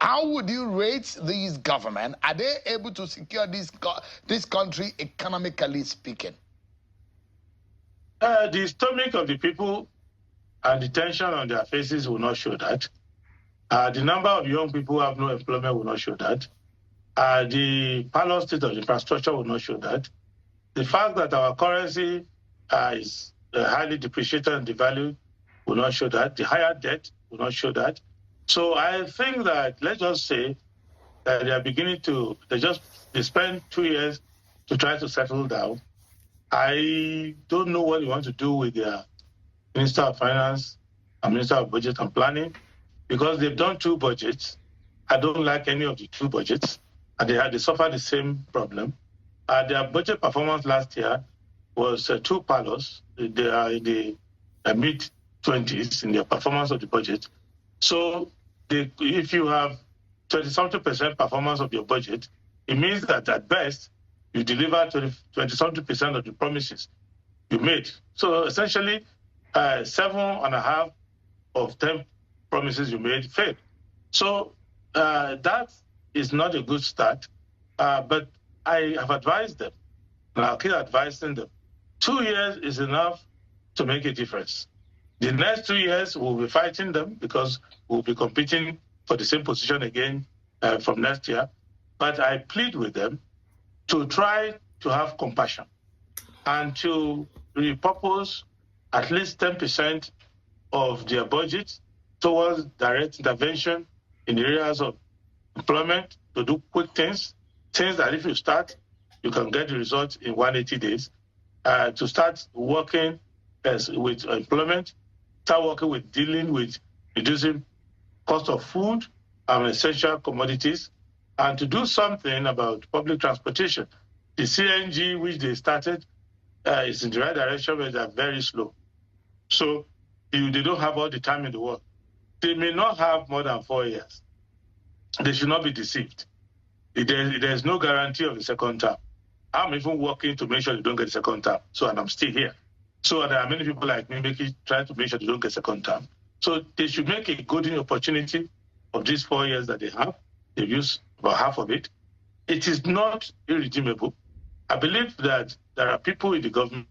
How would you rate these government? Are they able to secure this country economically speaking? The stomach of the people and the tension on their faces will not show that. The number of young people who have no employment will not show that. The parallel state of infrastructure will not show that. The fact that our currency is highly depreciated and devalued will not show that. The higher debt will not show that. So I think that, let's just say that they are beginning to, they spend 2 years to try to settle down. I don't know what they want to do with their Minister of Finance and Minister of Budget and Planning, because they've done 2 budgets. I don't like any of the 2 budgets, and they suffered the same problem. Their budget performance last year was 2 parlors. They are in the mid-20s in their performance of the budget. So if you have 20-something% performance of your budget, it means that at best, you deliver 20-something% of the promises you made. So essentially, 7.5 of 10 promises you made failed. So that is not a good start, but I have advised them, and I'll keep advising them. 2 years is enough to make a difference. The next 2 years, we'll be fighting them because we'll be competing for the same position again from next year. But I plead with them to try to have compassion and to repurpose at least 10% of their budget towards direct intervention in the areas of employment, to do quick things that if you start, you can get the results in 180 days, to start working with employment, start working with dealing with reducing cost of food and essential commodities, and to do something about public transportation. The CNG, which they started, is in the right direction, but they're very slow. So they don't have all the time in the world. They may not have more than 4 years. They should not be deceived. There's no guarantee of the second term. I'm even working to make sure they don't get the second term, and I'm still here. So there are many people like me trying to make sure they don't get second term. So they should make a golden opportunity of these 4 years that they have. They've used about half of it. It is not irredeemable. I believe that there are people in the government.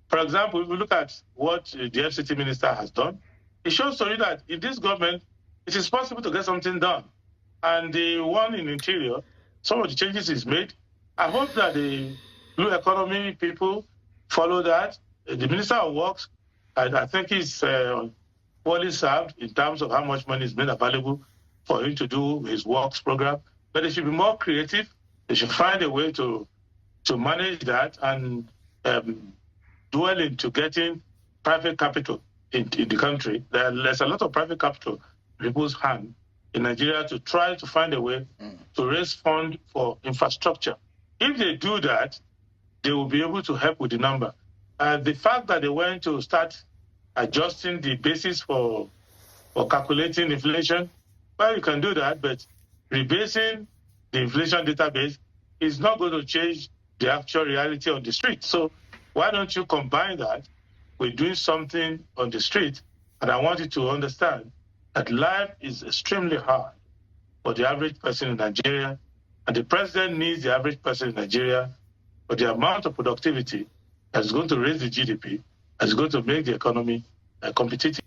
For example, if we look at what the FCT minister has done, it shows to you that in this government, it is possible to get something done. And the one in Interior, some of the changes is made. I hope that the blue economy people follow that. The Minister of Works, I think he's poorly served in terms of how much money is made available for him to do his works program. But they should be more creative. They should find a way to manage that and dwell into getting private capital in the country. There's a lot of private capital in people's hand in Nigeria to try to find a way to raise funds for infrastructure. If they do that, they will be able to help with the number. The fact that they went to start adjusting the basis for calculating inflation, well, you can do that, but rebasing the inflation database is not going to change the actual reality on the street. So why don't you combine that with doing something on the street? And I want you to understand that life is extremely hard for the average person in Nigeria, and the president needs the average person in Nigeria for the amount of productivity that's going to raise the GDP, that's going to make the economy competitive.